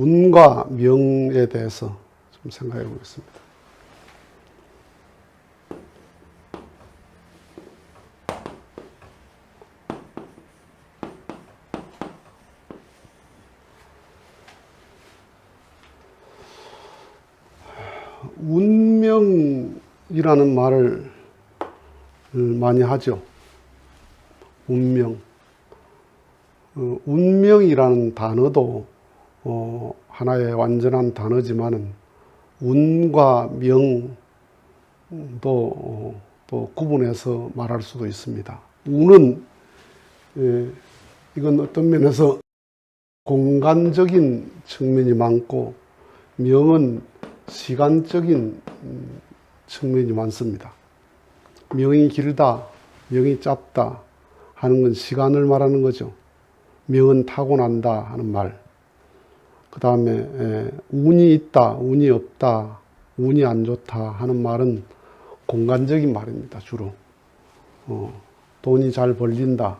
운과 명에 대해서 좀 생각해 보겠습니다. 운명이라는 말을 많이 하죠. 운명. 운명이라는 단어도 하나의 완전한 단어지만은 운과 명도 또 구분해서 말할 수도 있습니다. 운은 이건 어떤 면에서 공간적인 측면이 많고 명은 시간적인 측면이 많습니다. 명이 길다, 명이 짧다 하는 건 시간을 말하는 거죠. 명은 타고난다 하는 말. 그 다음에 운이 있다, 운이 없다, 운이 안 좋다 하는 말은 공간적인 말입니다. 주로 돈이 잘 벌린다,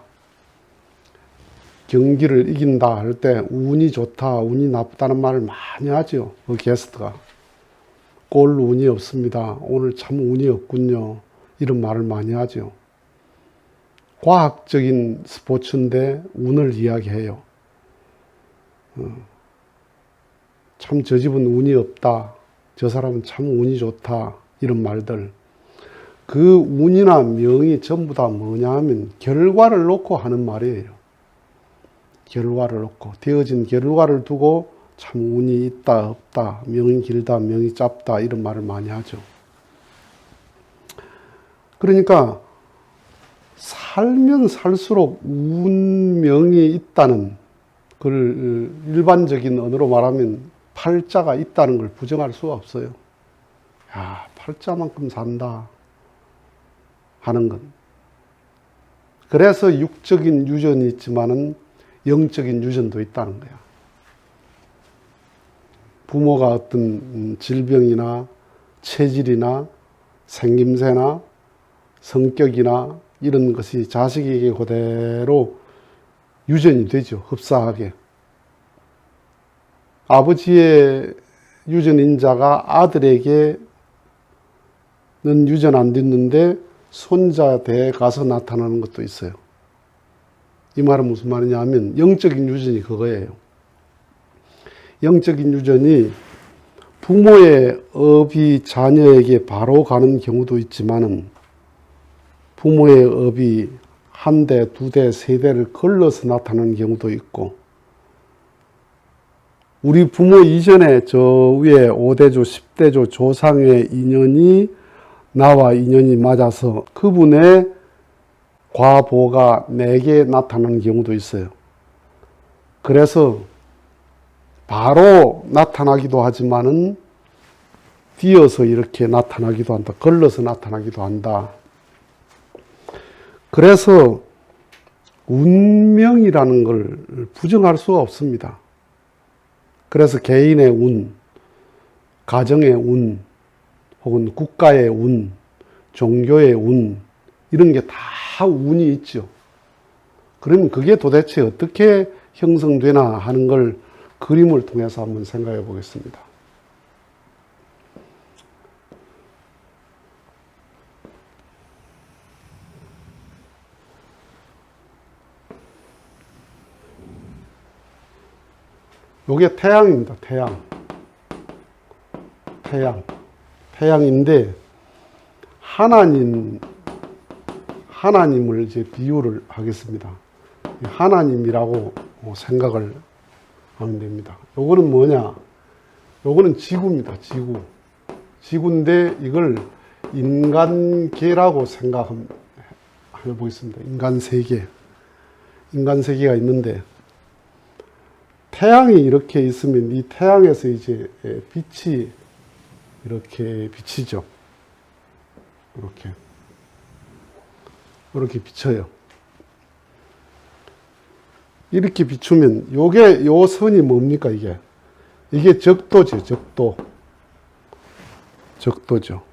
경기를 이긴다 할 때 운이 좋다, 운이 나쁘다는 말을 많이 하죠. 그 게스트가. 꼴 운이 없습니다. 오늘 참 운이 없군요. 이런 말을 많이 하죠. 과학적인 스포츠인데 운을 이야기해요. 참 저 집은 운이 없다. 저 사람은 참 운이 좋다. 이런 말들. 그 운이나 명이 전부 다 뭐냐 하면 결과를 놓고 하는 말이에요. 결과를 놓고. 되어진 결과를 두고 참 운이 있다 없다, 명이 길다 명이 짧다 이런 말을 많이 하죠. 그러니까 살면 살수록 운명이 있다는, 그걸 일반적인 언어로 말하면 팔자가 있다는 걸 부정할 수가 없어요. 야, 팔자만큼 산다 하는 건. 그래서 육적인 유전이 있지만은 영적인 유전도 있다는 거야. 부모가 어떤 질병이나 체질이나 생김새나 성격이나 이런 것이 자식에게 그대로 유전이 되죠. 흡사하게. 아버지의 유전인자가 아들에게는 유전 안 됐는데 손자대에 가서 나타나는 것도 있어요. 이 말은 무슨 말이냐 하면 영적인 유전이 그거예요. 영적인 유전이 부모의 업이 자녀에게 바로 가는 경우도 있지만은 부모의 업이 한 대, 두 대, 세 대를 걸러서 나타나는 경우도 있고, 우리 부모 이전에 저 위에 5대조, 10대조 조상의 인연이 나와 인연이 맞아서 그분의 과보가 내게 나타나는 경우도 있어요. 그래서 바로 나타나기도 하지만은 뒤어서 이렇게 나타나기도 한다. 걸러서 나타나기도 한다. 그래서 운명이라는 걸 부정할 수가 없습니다. 그래서 개인의 운, 가정의 운, 혹은 국가의 운, 종교의 운, 이런 게 다 운이 있죠. 그러면 그게 도대체 어떻게 형성되나 하는 걸 그림을 통해서 한번 생각해 보겠습니다. 요게 태양입니다. 태양인데 하나님을 이제 비유를 하겠습니다. 하나님이라고 생각을 하면 됩니다. 요거는 뭐냐? 요거는 지구입니다. 지구인데 이걸 인간계라고 생각해 보겠습니다. 인간세계가 있는데 태양이 이렇게 있으면 이 태양에서 이제 빛이 이렇게 비치죠. 이렇게 비쳐요. 이렇게 비추면 요 선이 뭡니까 이게 적도죠. 적도죠.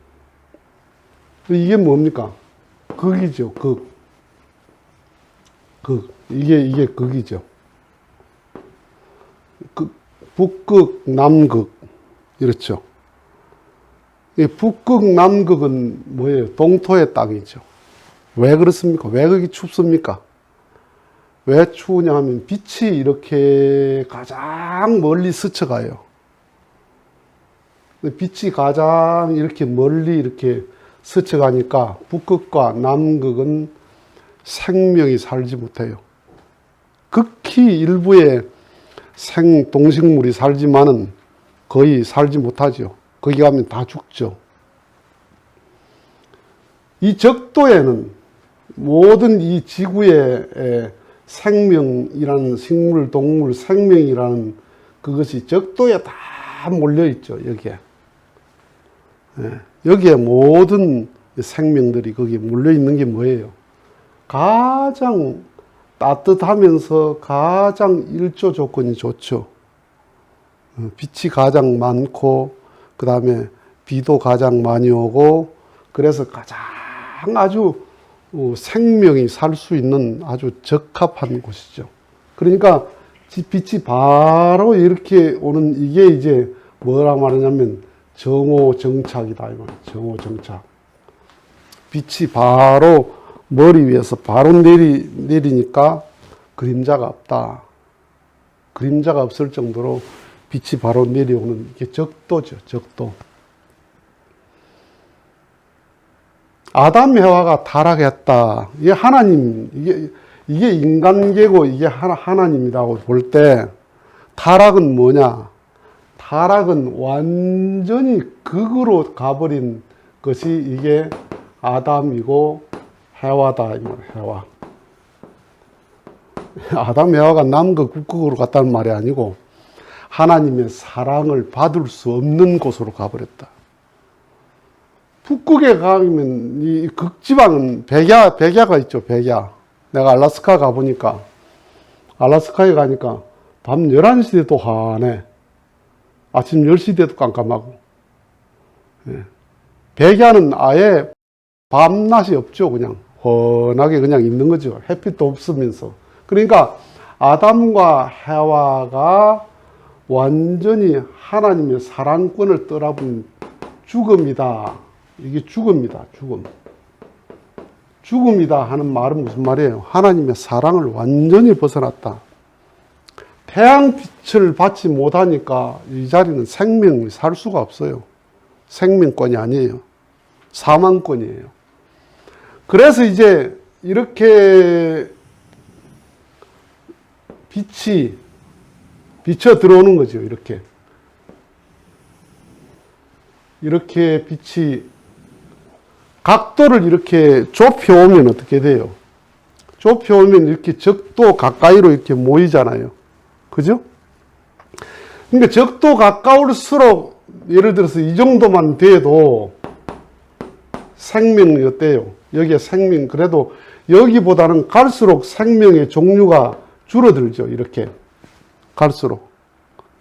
이게 뭡니까? 극이죠. 극. 이게 극이죠. 북극, 남극 이렇죠. 이 북극, 남극은 뭐예요? 동토의 땅이죠. 왜 그렇습니까? 왜 그렇게 춥습니까? 왜 추우냐 하면 빛이 이렇게 가장 멀리 스쳐가요. 빛이 가장 이렇게 멀리 이렇게 스쳐가니까 북극과 남극은 생명이 살지 못해요. 극히 일부의 동식물이 살지만은 거의 살지 못하죠. 거기 가면 다 죽죠. 이 적도에는 모든 이 지구의 생명이라는 식물, 동물, 생명이라는 그것이 적도에 다 몰려있죠. 여기에. 여기에 모든 생명들이 거기에 몰려있는 게 뭐예요? 가장 따뜻하면서 가장 일조 조건이 좋죠. 빛이 가장 많고, 그 다음에 비도 가장 많이 오고, 그래서 가장 아주 생명이 살 수 있는 아주 적합한 곳이죠. 그러니까 빛이 바로 이렇게 오는 이게 이제 뭐라 말하냐면 정오정착이다. 이 말이에요. 정오정착. 빛이 바로 머리 위에서 바로 내리니까 그림자가 없다. 그림자가 없을 정도로 빛이 바로 내려오는 게 적도죠. 적도. 아담 해와가 타락했다. 이게 하나님, 이게 인간계고 이게 하나님이라고 볼 때 타락은 뭐냐? 타락은 완전히 극으로 가버린 것이 이게 아담이고 해와다. 이 말이야, 해와. 아담, 해와가 남극, 북극으로 갔다는 말이 아니고 하나님의 사랑을 받을 수 없는 곳으로 가버렸다. 북극에 가면 이 극지방은 백야가 있죠, 백야. 내가 알래스카 가보니까, 알래스카에 가니까 밤 11시 돼도 환해. 아침 10시 돼도 깜깜하고. 백야는 아예 밤낮이 없죠, 그냥. 훤하게 그냥 있는 거죠. 햇빛도 없으면서. 그러니까 아담과 해와가 완전히 하나님의 사랑권을 떠나본 죽음이다. 이게 죽음이다, 죽음. 죽음이다 하는 말은 무슨 말이에요? 하나님의 사랑을 완전히 벗어났다. 태양빛을 받지 못하니까 이 자리는 생명이 살 수가 없어요. 생명권이 아니에요. 사망권이에요. 그래서 이제 이렇게 빛이 비쳐 들어오는 거죠. 이렇게 빛이 각도를 이렇게 좁혀오면 어떻게 돼요? 좁혀오면 이렇게 적도 가까이로 이렇게 모이잖아요. 그죠? 그러니까 적도 가까울수록 예를 들어서 이 정도만 돼도 생명이 어때요? 여기에 생명, 그래도 여기보다는 갈수록 생명의 종류가 줄어들죠. 이렇게 갈수록.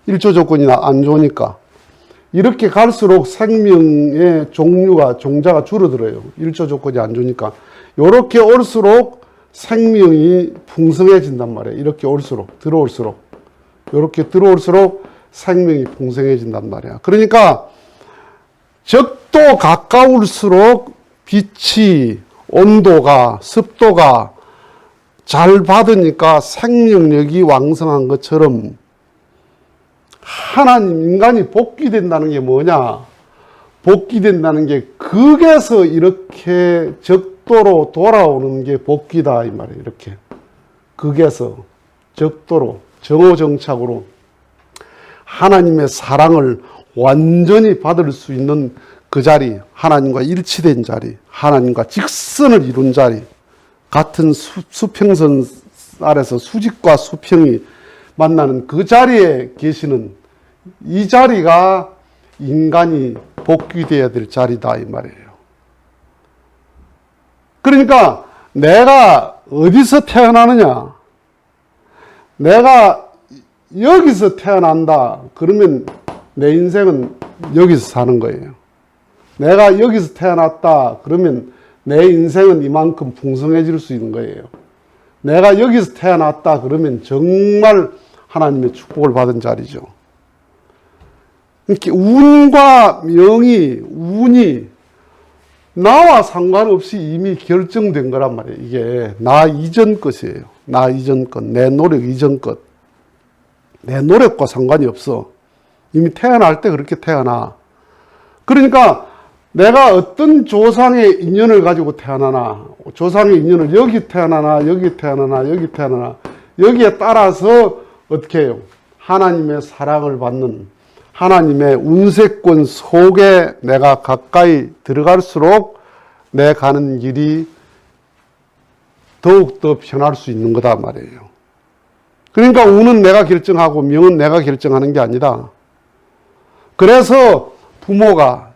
일조 조건이 안 좋으니까. 이렇게 갈수록 생명의 종자가 줄어들어요. 일조 조건이 안 좋으니까. 이렇게 올수록 생명이 풍성해진단 말이에요. 이렇게 들어올수록. 이렇게 들어올수록 생명이 풍성해진단 말이야. 그러니까 적도 가까울수록 빛이, 온도가, 습도가 잘 받으니까 생명력이 왕성한 것처럼 하나님, 인간이 복귀된다는 게 뭐냐? 복귀된다는 게 극에서 이렇게 적도로 돌아오는 게 복귀다 이 말이에요. 이렇게 극에서 적도로 정오정착으로 하나님의 사랑을 완전히 받을 수 있는 그 자리, 하나님과 일치된 자리, 하나님과 직선을 이룬 자리, 같은 수평선 아래서 수직과 수평이 만나는 그 자리에 계시는 이 자리가 인간이 복귀되어야 될 자리다 이 말이에요. 그러니까 내가 어디서 태어나느냐? 내가 여기서 태어난다. 그러면 내 인생은 여기서 사는 거예요. 내가 여기서 태어났다. 그러면 내 인생은 이만큼 풍성해질 수 있는 거예요. 내가 여기서 태어났다. 그러면 정말 하나님의 축복을 받은 자리죠. 이렇게 운과 명이, 운이 나와 상관없이 이미 결정된 거란 말이에요. 이게 나 이전 것이에요. 나 이전 것, 내 노력 이전 것. 내 노력과 상관이 없어. 이미 태어날 때 그렇게 태어나. 그러니까 내가 어떤 조상의 인연을 가지고 태어나나, 조상의 인연을 여기 태어나나, 여기 태어나나, 여기 태어나나, 여기에 따라서 어떻게 해요? 하나님의 사랑을 받는 하나님의 운세권 속에 내가 가까이 들어갈수록 내 가는 길이 더욱더 편할 수 있는 거다 말이에요. 그러니까 운은 내가 결정하고 명은 내가 결정하는 게 아니다. 그래서 부모가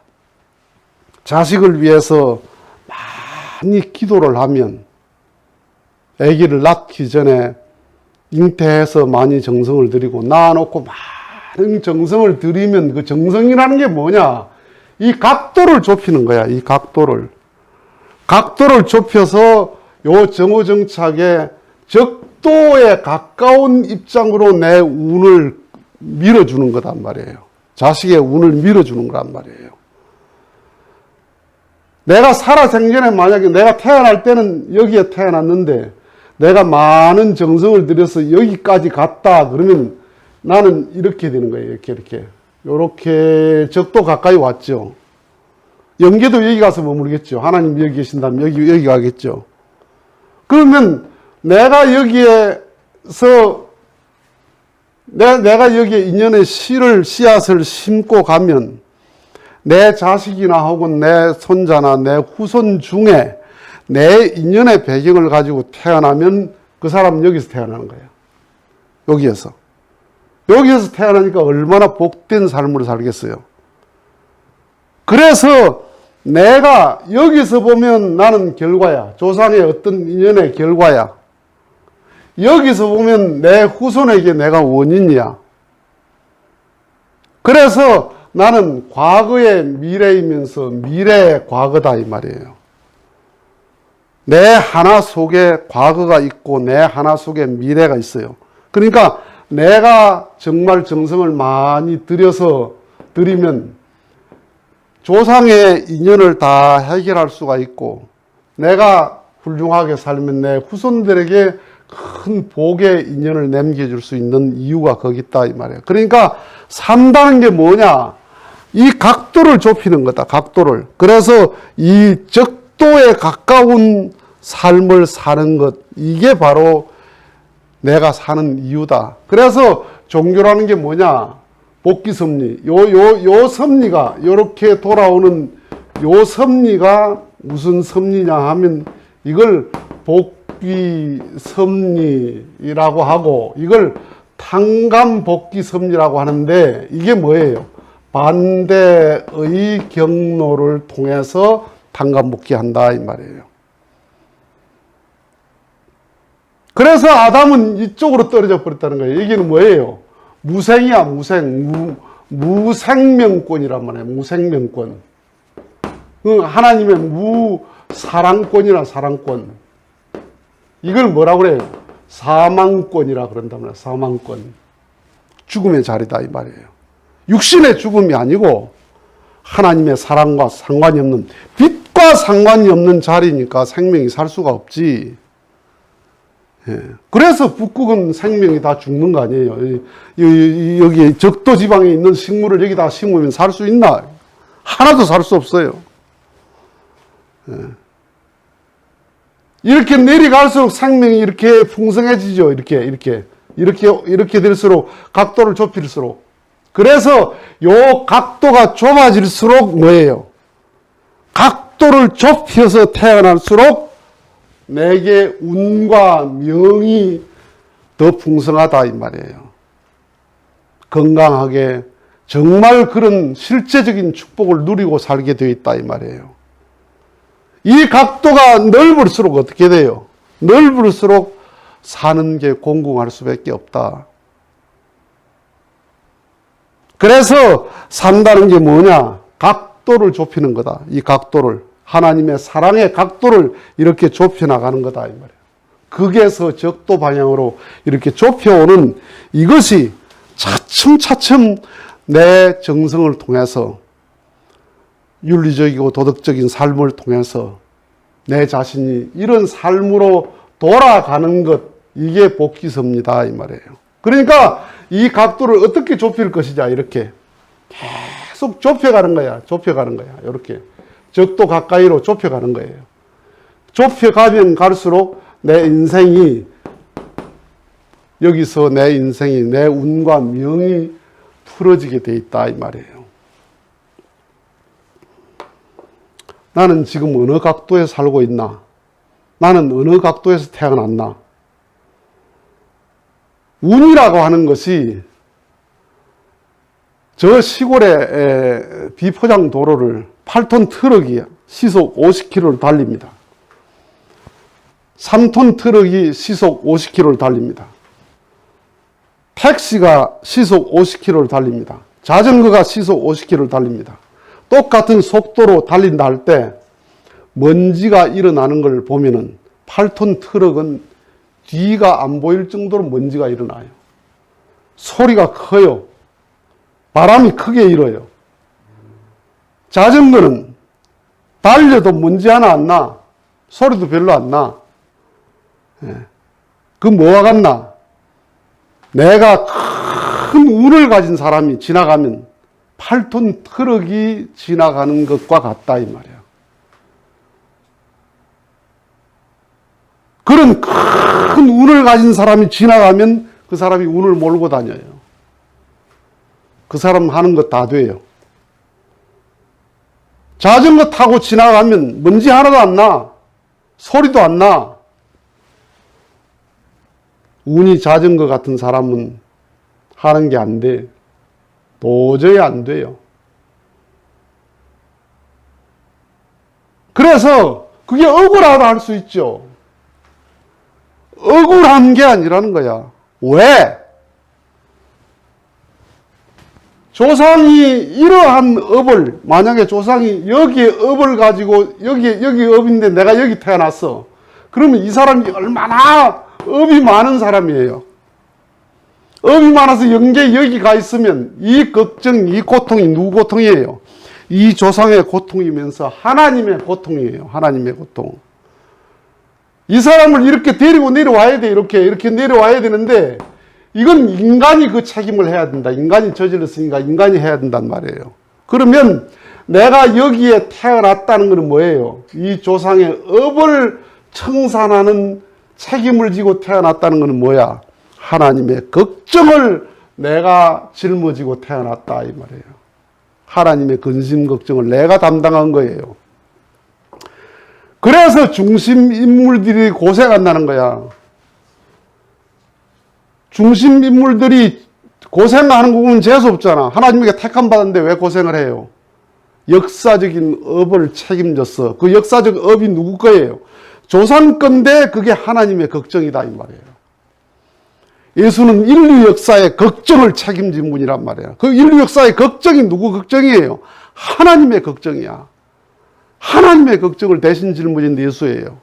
자식을 위해서 많이 기도를 하면 아기를 낳기 전에 잉태해서 많이 정성을 들이고 낳아놓고 많은 정성을 들이면 그 정성이라는 게 뭐냐? 이 각도를 좁히는 거야. 이 각도를. 각도를 좁혀서 요 정오정착의 적도에 가까운 입장으로 내 운을 밀어주는 거단 말이에요. 자식의 운을 밀어주는 거란 말이에요. 내가 살아생전에 만약에 내가 태어날 때는 여기에 태어났는데 내가 많은 정성을 들여서 여기까지 갔다 그러면 나는 이렇게 되는 거예요. 이렇게 적도 가까이 왔죠. 영계도 여기 가서 머무르겠죠. 하나님 여기 계신다면 여기 가겠죠. 그러면 내가 여기에서 내가 여기에 인연의 씨앗을 심고 가면 내 자식이나 혹은 내 손자나 내 후손 중에 내 인연의 배경을 가지고 태어나면 그 사람은 여기서 태어나는 거예요. 여기에서 태어나니까 얼마나 복된 삶을 살겠어요. 그래서 내가 여기서 보면 나는 결과야. 조상의 어떤 인연의 결과야. 여기서 보면 내 후손에게 내가 원인이야. 그래서 나는 과거의 미래이면서 미래의 과거다 이 말이에요. 내 하나 속에 과거가 있고 내 하나 속에 미래가 있어요. 그러니까 내가 정말 정성을 많이 들이면 조상의 인연을 다 해결할 수가 있고 내가 훌륭하게 살면 내 후손들에게 큰 복의 인연을 남겨줄 수 있는 이유가 거기 있다 이 말이에요. 그러니까 산다는 게 뭐냐? 이 각도를 좁히는 거다. 각도를. 그래서 이 적도에 가까운 삶을 사는 것, 이게 바로 내가 사는 이유다. 그래서 종교라는 게 뭐냐? 복귀 섭리. 요 섭리가, 요렇게 돌아오는 요 섭리가 무슨 섭리냐 하면 이걸 복귀 섭리라고 하고 이걸 탕감 복귀 섭리라고 하는데 이게 뭐예요? 반대의 경로를 통해서 탕감 복귀한다 이 말이에요. 그래서 아담은 이쪽으로 떨어져 버렸다는 거예요. 여기는 뭐예요? 무생이야, 무생명권이란 말이에요. 무생명권. 하나님의 무사랑권이나 사랑권. 이걸 뭐라고 그래요? 사망권이라 그런단 말이에요. 사망권. 죽음의 자리다 이 말이에요. 육신의 죽음이 아니고 하나님의 사랑과 상관이 없는, 빛과 상관이 없는 자리니까 생명이 살 수가 없지. 예. 그래서 북극은 생명이 다 죽는 거 아니에요. 여기 적도 지방에 있는 식물을 여기다 심으면 살 수 있나? 하나도 살 수 없어요. 예. 이렇게 내려갈수록 생명이 이렇게 풍성해지죠. 이렇게 될수록 각도를 좁힐수록. 그래서 요 각도가 좁아질수록 뭐예요? 각도를 좁혀서 태어날수록 내게 운과 명이 더 풍성하다 이 말이에요. 건강하게 정말 그런 실제적인 축복을 누리고 살게 되어 있다 이 말이에요. 이 각도가 넓을수록 어떻게 돼요? 넓을수록 사는 게 공공할 수밖에 없다. 그래서 산다는 게 뭐냐? 각도를 좁히는 거다. 이 각도를. 하나님의 사랑의 각도를 이렇게 좁혀나가는 거다 이 말이에요. 극에서 적도 방향으로 이렇게 좁혀오는 이것이 차츰차츰 내 정성을 통해서 윤리적이고 도덕적인 삶을 통해서 내 자신이 이런 삶으로 돌아가는 것, 이게 복기서입니다 이 말이에요. 그러니까 이 각도를 어떻게 좁힐 것이냐, 이렇게 계속 좁혀가는 거야. 좁혀가는 거야. 이렇게 적도 가까이로 좁혀가는 거예요. 좁혀가면 갈수록 내 인생이, 여기서 내 인생이, 내 운과 명이 풀어지게 돼 있다 이 말이에요. 나는 지금 어느 각도에 살고 있나? 나는 어느 각도에서 태어났나? 운이라고 하는 것이 저 시골의 비포장 도로를 8톤 트럭이 시속 50km를 달립니다. 3톤 트럭이 시속 50km를 달립니다. 택시가 시속 50km를 달립니다. 자전거가 시속 50km를 달립니다. 똑같은 속도로 달린다 할 때 먼지가 일어나는 걸 보면은 8톤 트럭은 뒤가 안 보일 정도로 먼지가 일어나요. 소리가 커요. 바람이 크게 일어요. 자전거는 달려도 먼지 하나 안 나. 소리도 별로 안 나. 그 뭐와 같나? 내가 큰 운을 가진 사람이 지나가면 8톤 트럭이 지나가는 것과 같다 이 말이야. 그런 큰 운을 가진 사람이 지나가면 그 사람이 운을 몰고 다녀요. 그 사람 하는 것 다 돼요. 자전거 타고 지나가면 먼지 하나도 안 나. 소리도 안 나. 운이 자전거 같은 사람은 하는 게 안 돼. 도저히 안 돼요. 그래서 그게 억울하다 할 수 있죠. 억울한 게 아니라는 거야. 왜? 조상이 이러한 업을, 만약에 조상이 여기에 업을 가지고, 여기 업인데 내가 여기 태어났어. 그러면 이 사람이 얼마나 업이 많은 사람이에요. 업이 많아서 영계 여기 가 있으면 이 걱정, 이 고통이 누구 고통이에요? 이 조상의 고통이면서 하나님의 고통이에요. 하나님의 고통. 이 사람을 이렇게 데리고 내려와야 돼. 이렇게 내려와야 되는데 이건 인간이 그 책임을 해야 된다. 인간이 저질렀으니까 인간이 해야 된단 말이에요. 그러면 내가 여기에 태어났다는 것은 뭐예요? 이 조상의 업을 청산하는 책임을 지고 태어났다는 것은 뭐야? 하나님의 걱정을 내가 짊어지고 태어났다 이 말이에요. 하나님의 근심 걱정을 내가 담당한 거예요. 그래서 중심 인물들이 고생한다는 거야. 중심 인물들이 고생하는 거 보면 재수 없잖아. 하나님에게 택함 받았는데 왜 고생을 해요? 역사적인 업을 책임졌어. 그 역사적 업이 누구 거예요? 조상 건데 그게 하나님의 걱정이다 이 말이에요. 예수는 인류 역사의 걱정을 책임진 분이란 말이에요. 그 인류 역사의 걱정이 누구 걱정이에요? 하나님의 걱정이야. 하나님의 걱정을 대신 짊어진 예수예요.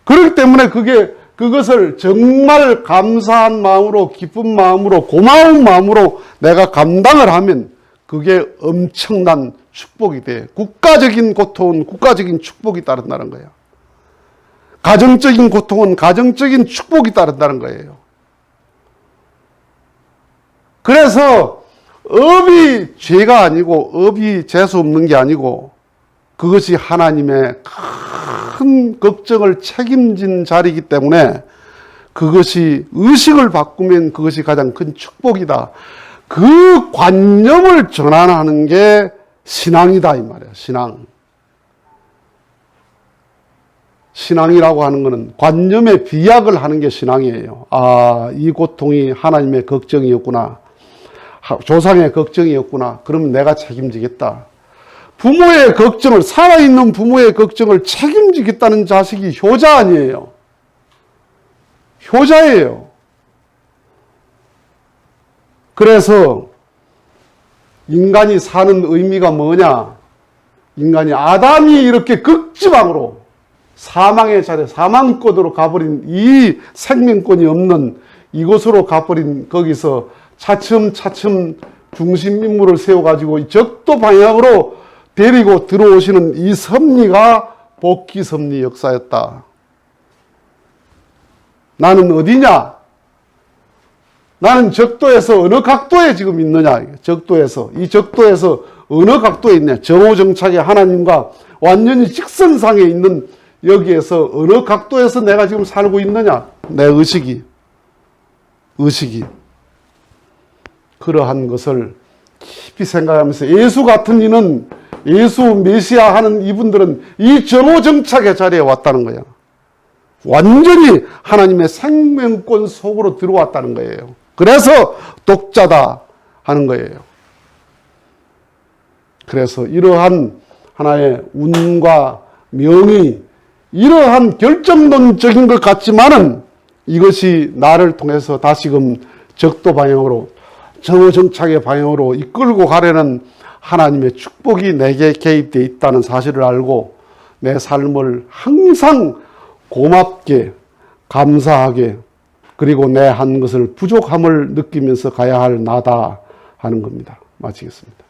그렇기 때문에 그것을 정말 감사한 마음으로, 기쁜 마음으로, 고마운 마음으로 내가 감당을 하면 그게 엄청난 축복이 돼. 국가적인 고통은 국가적인 축복이 따른다는 거야. 가정적인 고통은 가정적인 축복이 따른다는 거예요. 그래서 업이 죄가 아니고 업이 재수 없는 게 아니고 그것이 하나님의 큰 걱정을 책임진 자리이기 때문에 그것이 의식을 바꾸면 그것이 가장 큰 축복이다. 그 관념을 전환하는 게 신앙이다 이 말이야. 신앙이라고 하는 것은 관념의 비약을 하는 게 신앙이에요. 아, 이 고통이 하나님의 걱정이었구나. 조상의 걱정이었구나. 그러면 내가 책임지겠다. 부모의 걱정을, 살아있는 부모의 걱정을 책임지겠다는 자식이 효자 아니에요. 효자예요. 그래서 인간이 사는 의미가 뭐냐? 인간이 아담이 이렇게 극지방으로 사망의 자리, 사망권으로 가버린 이 생명권이 없는 이곳으로 가버린 거기서 차츰차츰 중심 인물을 세워가지고 이 적도 방향으로 데리고 들어오시는 이 섭리가 복귀 섭리 역사였다. 나는 어디냐? 나는 적도에서 어느 각도에 지금 있느냐? 적도에서. 이 적도에서 어느 각도에 있냐? 정오정착의 하나님과 완전히 직선상에 있는 여기에서 어느 각도에서 내가 지금 살고 있느냐? 내 의식이. 그러한 것을 깊이 생각하면서 예수 같은 이는 예수 메시아 하는 이분들은 이 정오정착의 자리에 왔다는 거야. 완전히 하나님의 생명권 속으로 들어왔다는 거예요. 그래서 독자다 하는 거예요. 그래서 이러한 하나의 운과 명이 이러한 결정론적인 것 같지만은 이것이 나를 통해서 다시금 적도 방향으로 정오정착의 방향으로 이끌고 가려는 하나님의 축복이 내게 개입되어 있다는 사실을 알고 내 삶을 항상 고맙게 감사하게 그리고 내 한 것을 부족함을 느끼면서 가야 할 나다 하는 겁니다. 마치겠습니다.